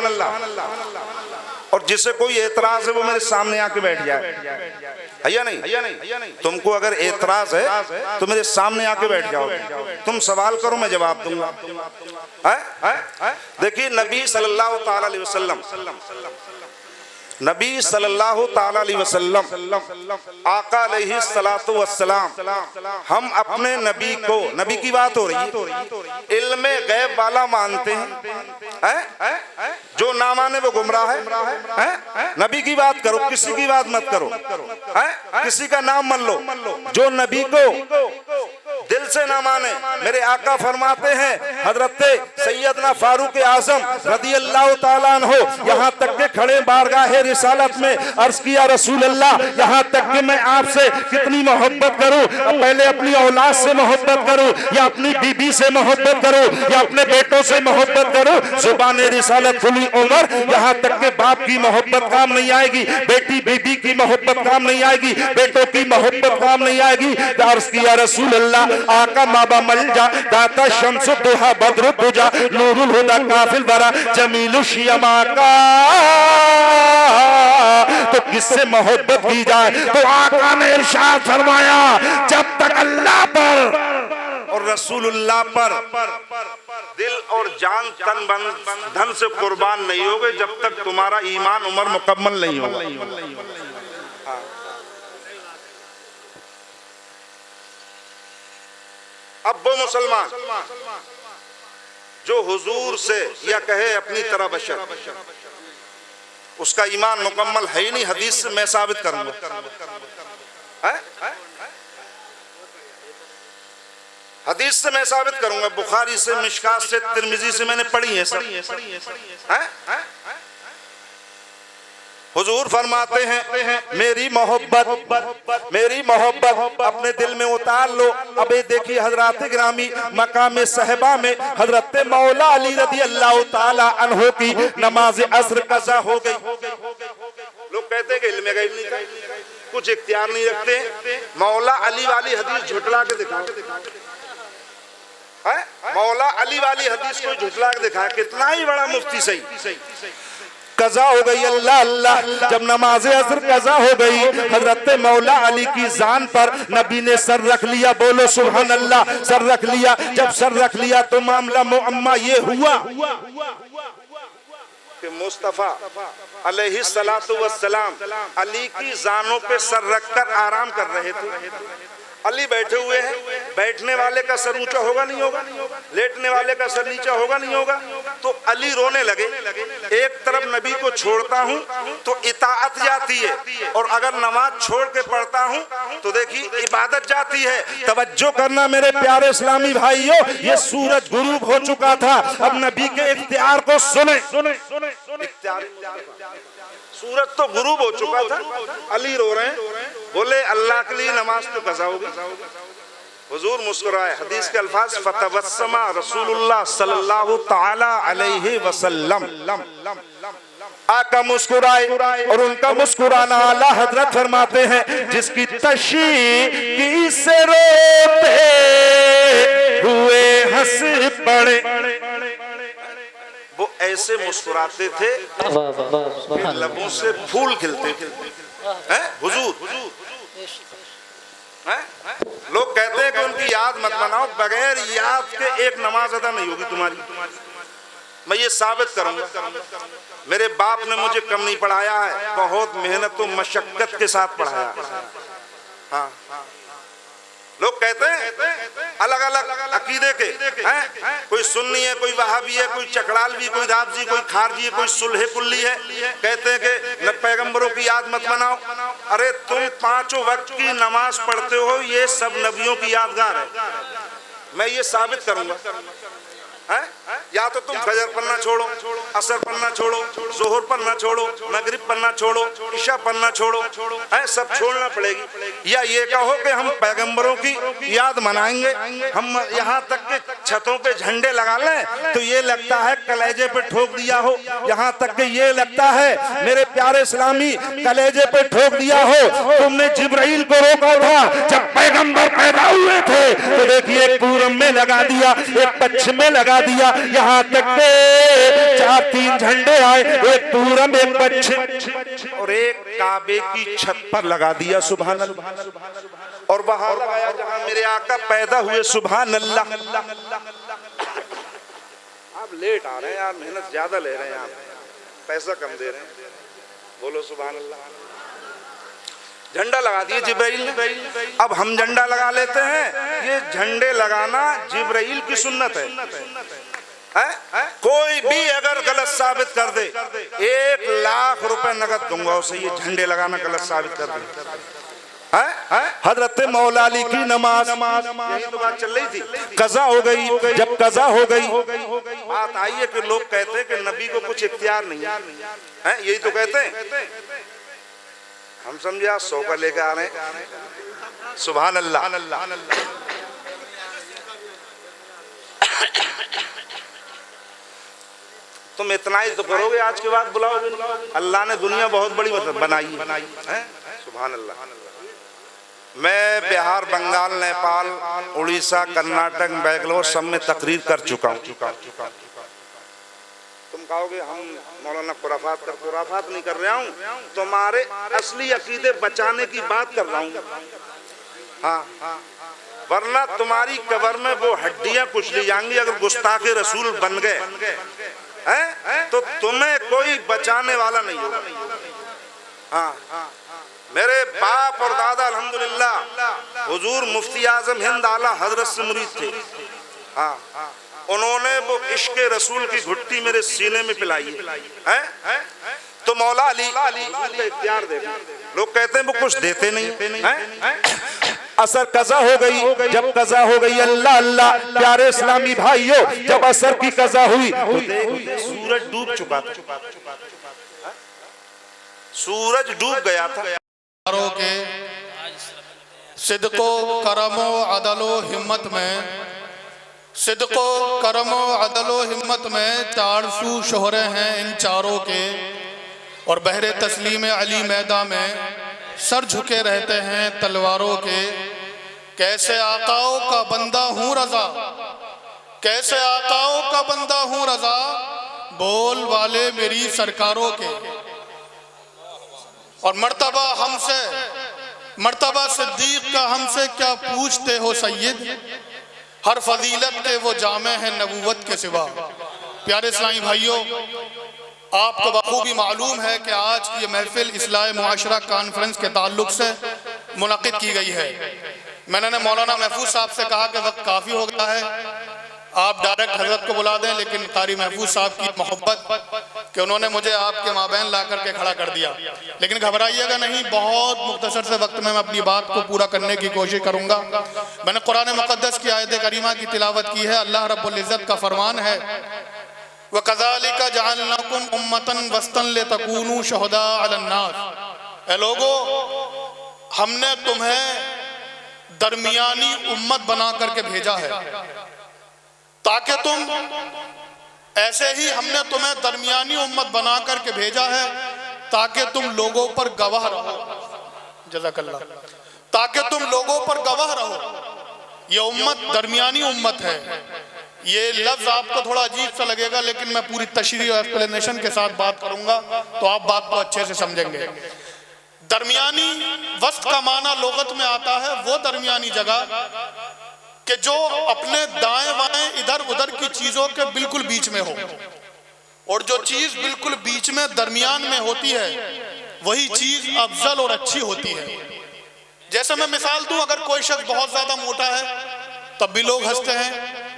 और जिसे कोई एतराज है वो मेरे सामने आके बैठ जाए, है या नहीं? तुमको अगर एतराज है तो मेरे सामने आके बैठ जाओ, तुम सवाल करो मैं जवाब दूंगा। देखिए नबी सल्लल्लाहु ताला अलैहि वसल्लम, नबी सल्लल्लाहु ताला अलैहि वसल्लम, आका अलैहि सलातु वस्सलाम, हम अपने नबी को, नबी की बात हो रही है, इल्मे गैब वाला मानते हैं, जो ना माने वो गुमराह है। नबी की बात करो, किसी की बात मत करो, किसी का नाम मन लो। जो नबी को दिल से ना माने, मेरे आका फरमाते हैं, हजरत सैयदना फारूक आजम रदियल्लाहु ताला अन्हु यहाँ तक के खड़े बारगाह रिसालत में अर्ज किया, रसूल अल्लाह, यहाँ तक कि मैं आपसे कितनी मोहब्बत करूं, पहले अपनी औलाद से मोहब्बत करूं, या अपनी बीबी से मोहब्बत करूं, या अपने बेटों से मोहब्बत करूं। जुबान रिसालत खुली उमर, यहाँ तक के बाप की मोहब्बत काम नहीं आएगी, बेटी बीबी की मोहब्बत काम नहीं आएगी, बेटों की मोहब्बत काम नहीं आएगी। अर्ज किया, रसूल अल्लाह, आका माबा मलजा, दाता शम्सु दुहा बद्रु दुजा, नूरुल हुदा काफिल वरा, जमीलु शियमा का, तो किससे मोहब्बत की जाए? तो आका ने इरशाद फरमाया, जब तक अल्लाह पर और रसूलुल्लाह पर दिल और जान तन मन धन से कुर्बान नहीं होगे, जब तक तुम्हारा ईमान उमर मुकम्मल नहीं होगा। अब वो मुसलमान जो हुजूर से या कहे अपनी तरह बशर, उसका ईमान मुकम्मल है ही नहीं, हदीस से मैं साबित करूंगा, हदीस से मैं साबित करूंगा, बुखारी से, मिशकात से, तिरमिजी से मैंने पढ़ी है सब। हुजूर फरमाते हैं, मेरी मोहब्बत अपने दिल में उतार लो। अब देखिए हजरत गिरामी मकाम सहबा में हजरत मौला अली रदी अल्लाह ताला अन्हो की नमाज असर कज़ा हो गई। लोग कहते हैं कि इल्म गैब नहीं था, कुछ इख्तियार नहीं रखते। मौला अली वाली हदीस झुटला के दिखाओ, मौला अली वाली हदीस को झुटला के दिखाया, कितना ही बड़ा मुफ्ती सही। कज़ा हो गई, अल्लाह अल्लाह, जब नमाज असर कज़ा हो गई, हजरत मौला अली की जान पर नबी ने सर रख लिया। बोलो सुभान अल्लाह, सर रख लिया। जब सर रख लिया तो मामला मुअम्मा ये हुआ कि मुस्तफ़ा अलैहि सलातु वस्सलाम अली की जानों पे सर रखकर आराम कर रहे थे। अली बैठे हुए हैं, बैठने वाले का सर ऊंचा होगा नहीं होगा, लेटने वाले का सर नीचा होगा नहीं होगा। तो अली रोने लगे, एक तरफ नबी को छोड़ता हूं तो इताअत जाती है, और अगर नमाज छोड़ के पढ़ता हूं तो देखिए इबादत जाती है। तवज्जो करना मेरे प्यारे इस्लामी भाइयों, ये सूरज गुरूब हो चुका था। अब नबी के इख्तियार को सुने, सूरज तो गुरूब हो चुका था, अली रो रहे हैं, बोले अल्लाह के लिए नमाज तो कज़ा होगी। हुजूर मुस्कुराए, हदीस के अल्फाज, फतबस्समा रसूलुल्लाह सल्लल्लाहु ताला अलैहि वसल्लम, आका मुस्कुराए, और उनका मुस्कुराना आला हजरत फरमाते हैं, जिसकी तशी से रोते हुए हंस पड़े, वो ऐसे मुस्कुराते थे लबों से फूल खिलते थे। हुजूर लोग कहते हैं कि उनकी याद मत बनाओ, बगैर याद के एक नमाज अदा नहीं होगी तुम्हारी। मैं ये साबित करूंगा, मेरे बाप ने मुझे कम नहीं पढ़ाया है, बहुत मेहनत और मशक्कत के साथ पढ़ाया। हाँ, लोग कहते हैं अलग अलग अकीदे के हैं, कोई सुन्नी है, कोई वहाबी है, कोई चकड़ालवी, कोई राबजी, कोई खारजी, कोई सुलहे कुल्ली है। कहते हैं कि पैगंबरों की याद मत बनाओ। अरे तुम 5 वक्त की नमाज पढ़ते हो, ये सब नबियों की यादगार है। मैं ये साबित करूंगा, या तो तुम फजर पढ़ना छोड़ो, असर पढ़ना छोड़ो, जोहर पढ़ना छोड़ो, मगरिब पढ़ना छोड़ो, ईशा पढ़ना छोड़ो, है सब छोड़ना पड़ेगी। या ये कहो कि हम पैगंबरों की याद मनाएंगे, हम यहाँ तक के छतों पे झंडे लगा लें तो ये लगता है कलेजे पे ठोक दिया हो, यहाँ तक के ये लगता है मेरे प्यारे इस्लामी कलेजे पे ठोक दिया हो। तुमने जिब्राइल को रोका था जब पैगंबर पैदा हुए थे, तो देखिए एक पूरब में लगा दिया, एक पश्चिम में लगा दिया, यहाँ तक के 4-3 झंडे आए, एक पूरब एक पश्चिम और एक काबे की छत पर लगा दिया। सुभान अल्लाह। और वहां लगाया जहां मेरे आका पैदा हुए। सुभान अल्लाह। आप लेट आ रहे हैं यार, मेहनत ज्यादा ले रहे हैं आप, पैसा कम दे रहे हैं। बोलो सुभान अल्लाह। झंडा लगा दिए जिब्राइल ने, अब हम झंडा लगा लेते हैं। ये झंडे लगाना जिब्राइल की सुन्नत है। कोई भी अगर गलत साबित कर दे 1 लाख रुपए नगद दूंगा उसे, ये झंडे लगाना गलत साबित कर दे। हजरत मौला अली की नमाज, यही तो बात चल रही थी, कज़ा हो गई। जब कज़ा हो गई, बात आई है कि लोग कहते हैं कि नबी को कुछ इख्तियार नहीं है, यही तो कहते हैं। हम समझे आज 100 का लेकर आ रहे हैं। सुभान अल्लाह। तुम इतना ही तो करोगे, आज के बाद बुलाओगे। अल्लाह ने दुनिया बहुत बड़ी बनाई है। सुभान अल्लाह। मैं बिहार, बंगाल, नेपाल, उड़ीसा, कर्नाटक, बैंगलोर सब में तकरीर कर चुका हूँ। तुम कहोगे हम मौलाना खुराफात नहीं कर रहा हूँ, तुम्हारे असली अकीदे बचाने की बात कर रहा हूँ। हाँ, वरना तुम्हारी कब्र में वो हड्डियां कुचली जाएंगी अगर गुस्ताखे रसूल बन गए हैं, तो तुम्हें कोई बचाने वाला नहीं होगा। हाँ, मेरे बाप और दादा अल्हम्दुलिल्लाह हुजूर मुफ्ती आजम हिंद आला हजरत से मुरीद थे। हाँ, उन्होंने वो इश्क रसूल की घुट्टी मेरे सीने में पिलाई है। तो मौला अली इख्तियार दे। लोग कहते हैं वो कुछ देते नहीं है। असर कज़ा हो गई। जब कज़ा हो गई, अल्लाह अल्लाह प्यारे इस्लामी भाइयों, जब असर की कज़ा हुई तो सूरज डूब चुका था। सूरज डूब गया था। के सिद्को करमो अदलो हिम्मत में, सिद्को करमो अदलो हिम्मत में 400 शोहरे हैं इन चारों के, और बहरे तस्लीम अली मैदा में सर झुके रहते हैं तलवारों के। कैसे आकाओं का बंदा हूँ रजा, कैसे आकाओं का बंदा हूँ रजा, बोल वाले मेरी सरकारों के। और मर्तबा हमसे, मर्तबा सिद्दीक का हमसे क्या पूछते हो सैयद, हर फजीलत के वो जामे हैं नबूवत के सिवा। प्यारे इस्लामी भाइयों, आपको बखूबी मालूम है कि आज की ये महफिल इस्लाह मुआशरा कॉन्फ्रेंस के ताल्लुक से मुनक़िद की गई है। मैंने मौलाना महफूज साहब से कहा कि वक्त काफ़ी हो गया है, आप डायरेक्ट हजरत को बुला दें, लेकिन कारी महफूज साहब की मोहब्बत कि उन्होंने मुझे आपके माबैन ला करके खड़ा कर दिया। लेकिन घबराइएगा नहीं, बहुत मुख्तसर से वक्त में मैं अपनी बात को पूरा करने की कोशिश करूँगा। मैंने कुरान मुक़द्दस की आयत करीमा की तिलावत की है। अल्लाह रब्बुल इज़्ज़त का फरमान है, वकज़ालिका जअलनाकुम उम्मतन वस्तन लितकूनू शुहदा अलन्नास। ए लोगो, हमने तुम्हें दरमियानी उम्मत बना करके भेजा है ताकि तुम, ऐसे ही हमने तुम्हें दरमियानी उम्मत बना करके भेजा है ताकि तुम लोगों पर गवाह रहो। जज़ाकल्लाह। ताकि तुम लोगों पर गवाह रहो। ये उम्मत दरमियानी उम्मत है। ये लफ्ज आपको थोड़ा अजीब सा लगेगा, लेकिन मैं पूरी तशरीह और एक्सप्लेनेशन के साथ बात करूंगा तो आप बात को अच्छे से समझेंगे। दरमियानी वस्त का माना लोगत में आता है वो दरमियानी जगह कि जो अपने दाएं बाएं इधर उधर की चीजों के बिल्कुल बीच में हो, और जो चीज बिल्कुल बीच में दरमियान में होती है वही चीज अफजल और अच्छी होती है। जैसे मैं मिसाल दूं, अगर कोई शख्स बहुत ज्यादा मोटा है तब भी लोग हंसते हैं,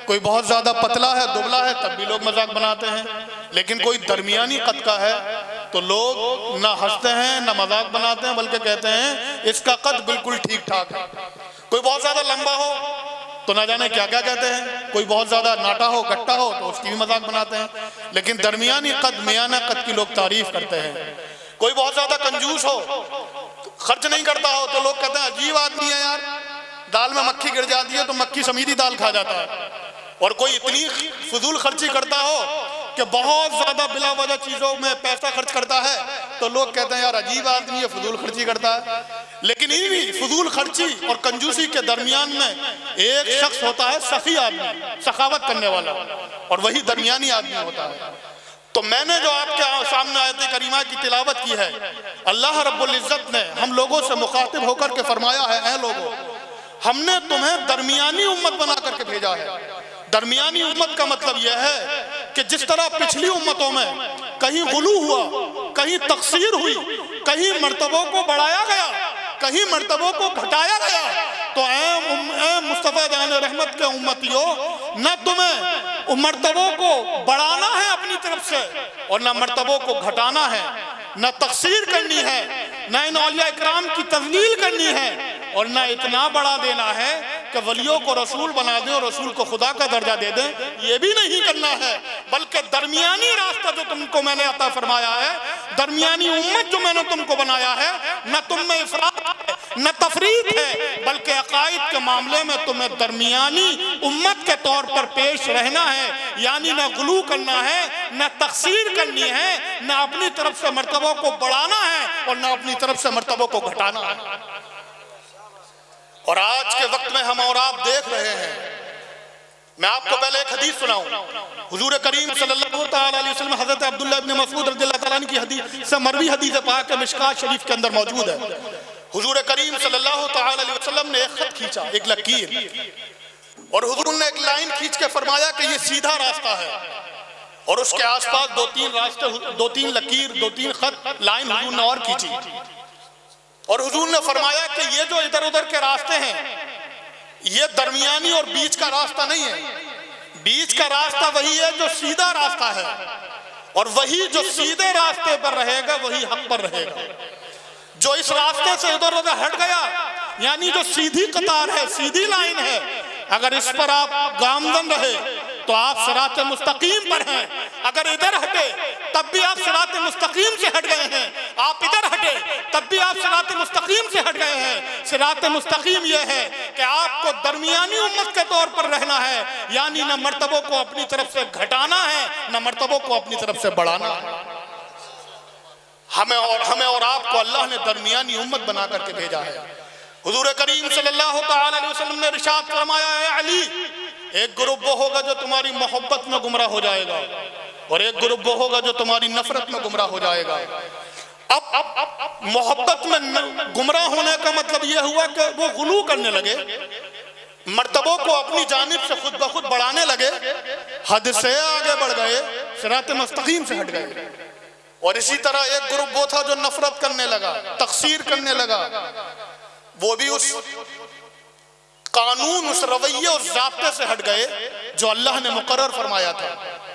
कोई बहुत ज्यादा पतला है, दुबला है, तब भी लोग मजाक बनाते हैं। लेकिन कोई दरमियानी कद का है तो लोग ना हंसते हैं ना मजाक बनाते हैं, बल्कि कहते हैं इसका कद बिल्कुल ठीक ठाक है। कोई बहुत ज्यादा लंबा हो तो ना जाने क्या क्या कहते हैं। कोई बहुत ज्यादा नाटा हो, गट्टा हो तो उसकी भी मजाक बनाते हैं, लेकिन दरमियानी कद, मियाना कद की लोग तारीफ करते हैं। कोई बहुत ज्यादा कंजूस हो, खर्च नहीं करता हो, तो लोग कहते हैं अजीब आदमी है यार, दाल में मक्खी गिर जाती है तो मक्खी समीरी दाल खा जाता है। और कोई इतनी फजूल खर्ची करता हो कि बहुत ज्यादा बिला वजह चीजों में पैसा खर्च करता है, तो लोग कहते हैं यार अजीब आदमी है, फजूल खर्ची करता है। लेकिन इन्हीं फजूल खर्ची और कंजूसी के दरमियान में एक शख्स होता है सखी आदमी, सखावत करने वाला, और वही दरमियानी आदमी होता है। तो मैंने जो आपके सामने आयत करीमा की तिलावत की है, अल्लाह रब्बुल इज्जत ने हम लोगों से मुखातिब होकर के फरमाया है, ऐ लोगों, हमने तुम्हें दरमियानी उम्मत बना करके भेजा है। दरमियानी उम्मत का मतलब यह है कि जिस तरह पिछली उम्मतों में कहीं गुलू हुआ, कहीं तकसीर हुई, कहीं मर्तबों को बढ़ाया गया, कहीं मर्तबों को घटाया गया, तो ऐ मुस्तफ़ा जान रहमत के उम्मतियों, न तुम्हें मर्तबों को बढ़ाना है अपनी तरफ से और न मर्तबों को घटाना है, न तकसीर करनी है, न इन औलिया इकराम की तज़लील करनी है, और न इतना बढ़ा देना है कि वलियों को रसूल बना दें और रसूल को खुदा का दर्जा दे दें। ये भी नहीं करना है, बल्कि दरमियानी रास्ता जो तुमको मैंने अता फरमाया है, दरमियानी उम्मत जो मैंने तुमको बनाया है, न तुम में इफरात है न तफरीत है, बल्कि अकायद के मामले में तुम्हें दरमियानी उम्मत के तौर पर पेश रहना है। यानी न गुलू करना है, न तकसीर करनी है, न अपनी तरफ से मर्तबों को बढ़ाना है और न अपनी तरफ से मर्तबों को घटाना है। और आज के वक्त में हम और आप देख रहे हैं, मैं आपको पहले एक हदीस सुनाऊं। हुजूर करीम सल्लल्लाहु तआला अलैहि वसल्लम हजरत अब्दुल्ला इब्न मसऊद रज़ियल्लाहु तआला अन्हु की हदीस से मरवी हदीस पाक मिशकात शरीफ के अंदर मौजूद है। हुजूर करीम सल्लल्लाहु तआला अलैहि वसल्लम ने एक खत खींचा, एक लकीर, और हुजूर ने एक लाइन खींच के फरमाया कि ये सीधा रास्ता है, और उसके आसपास दो तीन रास्ते, दो तीन लकीर, दो तीन खत लाइन हुजूर ने और खींची, और हुजूर ने फरमाया कि ये जो इधर उधर के रास्ते हैं, ये दरमियानी और बीच का रास्ता नहीं है। बीच का रास्ता वही है जो सीधा रास्ता है, और वही जो सीधे रास्ते पर रहेगा वही हक पर रहेगा। जो इस रास्ते से इधर उधर हट गया, यानी जो सीधी कतार है, सीधी लाइन है, अगर इस पर आप गामजन रहे तो आप सिरात मुस्तकीम पर हैं। अगर इधर हटे तब भी आप सिरात मुस्तकीम से हट गए हैं, आप इधर हटे तब भी आप सिरात मुस्तकीम से हट गए हैं। सिरात मुस्तकीम यह है कि आपको दरमियानी उम्मत के तौर पर रहना है, यानी न मर्तबों को अपनी तरफ से घटाना है, न मर्तबों को अपनी तरफ से बढ़ाना है। हमें और आपको अल्लाह ने दरमियानी उम्मत बना करके भेजा है। हुजूर करीम सल्लल्लाहु तआला अलैहि वसल्लम ने इरशाद फरमाया है, अली, एक ग्रुप वो होगा जो तुम्हारी मोहब्बत में गुमराह हो जाएगा, और एक ग्रुप वो होगा जो तुम्हारी नफरत में गुमराह हो जाएगा। अब मोहब्बत में गुमराह होने का मतलब यह हुआ कि वो गुलू करने लगे, मर्तबों को अपनी जानिब से खुद ब खुद बढ़ाने लगे, हद से आगे बढ़ गए, सिरात मुस्तकीम से हट गए। और इसी तरह एक ग्रुप वो था जो नफरत करने लगा, तकसीर करने लगा, वो भी उस कानून, उस रवैये, उस ज़ाब्ते से हट गए जो अल्लाह ने मुकर्रर फरमाया था,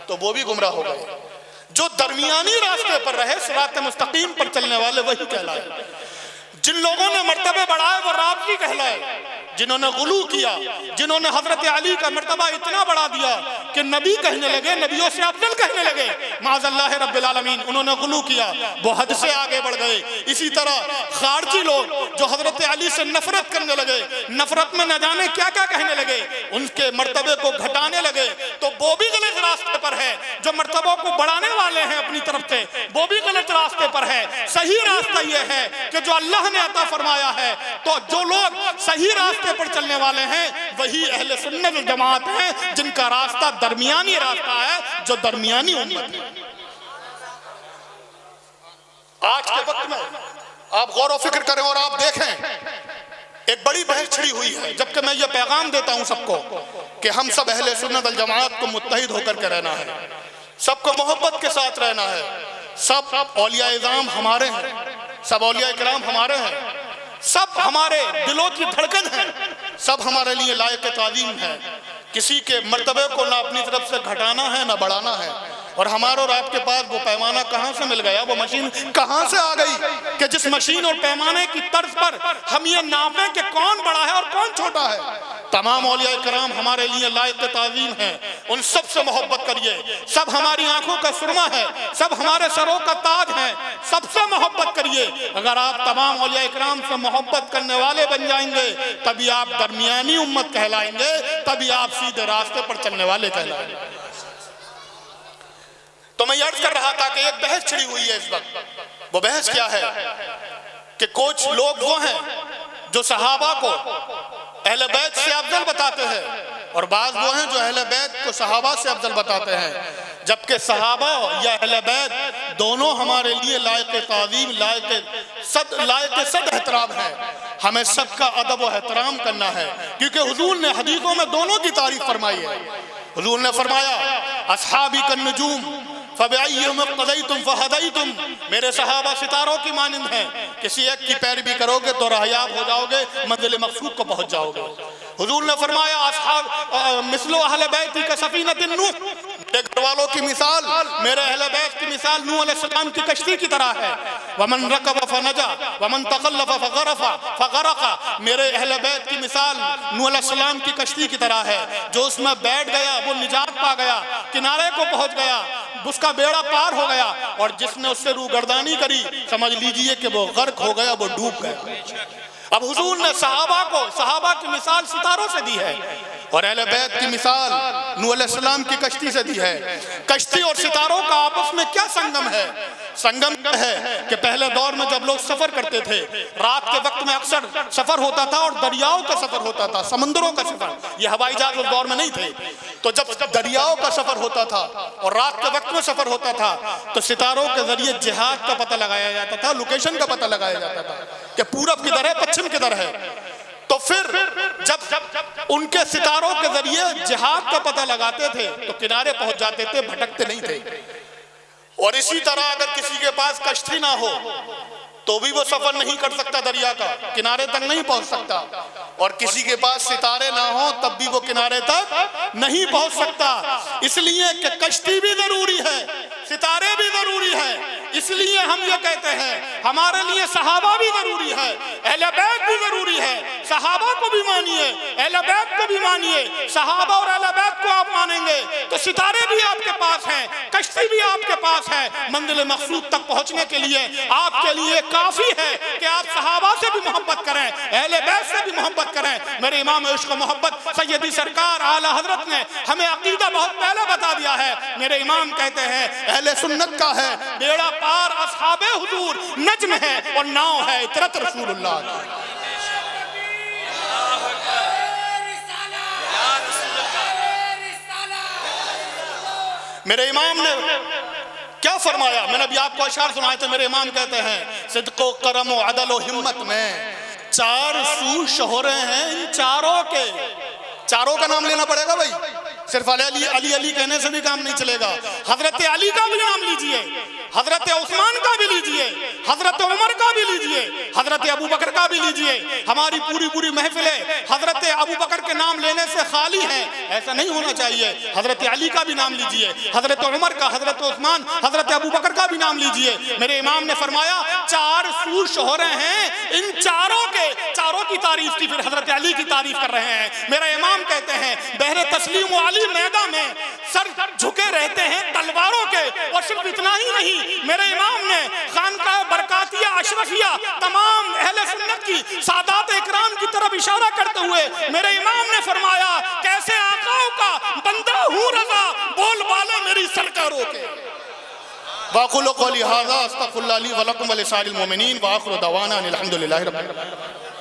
तो वो भी गुमराह हो गए। जो दरमियानी रास्ते पर रहे, सिरात मुस्तकीम पर चलने वाले, वही कहलाए। जिन लोगों ने मर्तबे बढ़ाए वो राबती कहलाए। जिन्होंने गुलू किया, जिन्होंने हजरत अली का मर्तबा इतना बढ़ा दिया कि नबी कहने लगे, नबियों से अफजल कहने लगे, माज़अल्लाह रब्बिल आलमीन, उन्होंने गुलू किया, वो हद से आगे बढ़ गए। इसी तरह खारजी लोग जो हजरत अली से नफरत करने लगे, नफरत में न जाने क्या क्या कहने लगे, उनके मर्तबे को घटाने लगे, तो वो भी गलत रास्ते पर है। जो मर्तबों को बढ़ाने वाले हैं अपनी तरफ से, वो भी गलत रास्ते पर है। सही रास्ता यह है कि जो अल्लाह ने अता फरमाया है, तो जो लोग सही रास्ते पर चलने वाले हैं वही अहले सुन्नत वल जमात हैं, जिनका रास्ता दरमियानी रास्ता है, जो दरमियानी उम्मत है। आज के वक्त में आप गौर व फिक्र करें और आप देखें, एक बड़ी बहस छिड़ी हुई है। जबकि मैं ये पैगाम देता हूं सबको कि हम सब अहले सुन्नत वल जमात को मुत्तहिद होकर के रहना है, सबको मोहब्बत के साथ रहना है। सब औलिया इज़ाम हमारे हैं, सब औलिया इकराम हमारे हैं, सब हमारे दिलों की धड़कन है, सब हमारे लिए लायक ताज़ीम है। किसी के मर्तबे को ना अपनी तरफ से घटाना है ना बढ़ाना है। और हमारे और आपके पास वो पैमाना कहाँ से मिल गया, वो मशीन कहाँ से आ गई कि जिस मशीन और पैमाने की तर्ज पर हम ये नापें कि कौन बड़ा है और कौन छोटा है। तमाम औलिया कराम हमारे लिए लायक ताज़ीम हैं, उन सब से मोहब्बत करिए। सब हमारी आंखों का सुरमा है, सब हमारे सरों का ताज है, सबसे मोहब्बत करिए। अगर आप तमाम औलिया कराम से मोहब्बत करने वाले बन जाएंगे तभी आप दरमियानी उम्मत कहलाएंगे, तभी आप सीधे रास्ते पर चलने वाले कहलाएंगे। तो मैं अर्ज कर रहा था कि एक बहस छिड़ी हुई है इस वक्त। वो बहस क्या है कि कुछ लोग वो हैं जो सहाबा को अहले बैत से अफजल बताते हैं और बाज वो हैं जो अहले बैत को सहाबा से अफजल बताते हैं, जबकि सहाबा या अहले बैत दोनों हमारे लिए लायक ताज़ीम, लायक सद एहतराम है। हमें सबका अदब व एहतराम करना है, क्योंकि हुजूर ने हदीसों में दोनों की तारीफ फरमाई है। हुजूर ने फरमाया अस्हाबी कन नजूम फहदईतुम, मेरे सहाबा सितारों की मानिंद हैं, किसी एक की पैरवी करोगे तो राहयाब हो जाओगे, मंजिल मकसूद को पहुंच जाओगे। हुजूर ने फरमाया अस्हाब मिसलो अहले बैत का सफीनतिन नूह, मेरे घर वालों की मिसाल, मेरे अहले बैत की मिसाल नूह अलैहिस्सलाम की कश्ती की तरह है। वमन रकब फनजा वमन तकल्लफ फगरक़ा, मेरे अहले बैत की मिसाल नूह अलैहिस्सलाम की कश्ती की तरह है, जो उसमें बैठ गया वो निजात पा गया, किनारे को पहुंच गया, उसका बेड़ा पार हो गया, और जिसने उससे रूगर्दानी करी समझ लीजिए कि वो गर्क हो गया, वो डूब गया। अब हुजूर ने सहाबा की मिसाल सितारों से दी है और अहले बैत की मिसाल नूह अलैहिस्सलाम की कश्ती से दी है। कश्ती और सितारों का आपस में क्या संगम है? संगम है कि पहले दौर में जब लोग सफर करते थे, रात के वक्त में अक्सर सफर होता था और दरियाओं का सफर होता था, समंदरों का सफर, ये हवाई जहाज उस दौर में नहीं थे। तो जब दरियाओं का सफर होता था और रात के वक्त में सफर होता था तो सितारों के जरिए जिहाद का पता लगाया जाता था, लोकेशन का पता लगाया जाता था कि पूरब किधर है, पश्चिम किधर है। तो फिर जब उनके सितारों के जरिए जिहाद का पता लगाते थे तो किनारे पहुंच जाते थे, भटकते नहीं थे। और इसी तरह अगर किसी के पास कश्ती ना हो तो भी वो सफर नहीं कर सकता, दरिया का किनारे तक नहीं पहुंच सकता, और किसी के पास सितारे ना हो तब भी वो किनारे तक नहीं पहुंच सकता। इसलिए कि कश्ती भी जरूरी है, सितारे भी जरूरी है। इसलिए हम ये कहते हैं हमारे लिए सहाबा भी जरूरी है, अहले बैत भी जरूरी है। सहाबा को भी मानिए, अहले बैत को भी मानिए। सहाबा और अहले बैत को आप मानेंगे तो सितारे भी आपके पास हैं, कश्ती भी आपके पास है। मंजिल मकसूद तक पहुंचने के लिए आपके लिए काफी है कि आप सहाबा से भी मोहब्बत करें, अहले बैत से भी मोहब्बत करें। मेरे इमाम इश्क मोहब्बत सैयदी सरकार आला हजरत ने हमें अकीदा बहुत पहले बता दिया है। मेरे इमाम कहते हैं अहले सुन्नत का है बेड़ा पार, असहाबे हुजूर नज्म है और नाव है इतरत रसूलुल्लाह की। मेरे इमाम ने क्या फरमाया? मैंने अभी आपको अशार सुनाए थे। मेरे इमाम कहते हैं सिद्को करम व अदल व हिम्मत में चार सू शोहरे हैं, इन चारों का नाम लेना पड़ेगा भाई, सिर्फ अली अली अली कहने से भी काम नहीं चलेगा। हजरत अली का भी नाम लीजिए, हजरत उस्मान का भी लीजिए, हजरत उमर का भी लीजिए, हजरत अबू बकर का भी लीजिए। हमारी पूरी महफिलें हजरत अबू बकर के नाम लेने से खाली हैं, ऐसा नहीं होना चाहिए। हजरत अली का भी नाम लीजिए, हजरत उमर का, हजरत उस्मान, हजरत अबू बकर का भी नाम लीजिए। मेरे इमाम ने फरमाया चार सूर शोहरे हैं, इन चारों की तारीफ की, फिर हजरत अली की तारीफ कर रहे हैं। मेरा इमाम कहते हैं बहरे तस्लीम अली मैदा में सर झुके रहते हैं तलवारों के। और सिर्फ इतना ही नहीं, मेरे इमाम ने खानकाह बरकातिया अशरफिया तमाम अहले सुन्नत की सादात इकराम की तरफ इशारा करते हुए मेरे इमाम ने फरमाया कैसे आकाओं का बंदा हूँ रज़ा, बोल बाले मेरी सरकारों के। वाक़ुलु क़ौली हाज़ा अस्तग़फ़िरुल्लाह ली व लकुम व लिसाइरिल मोमिनीन व आख़िरु दअवाना अनिल हम्दुलिल्लाहि रब्बिल आलमीन।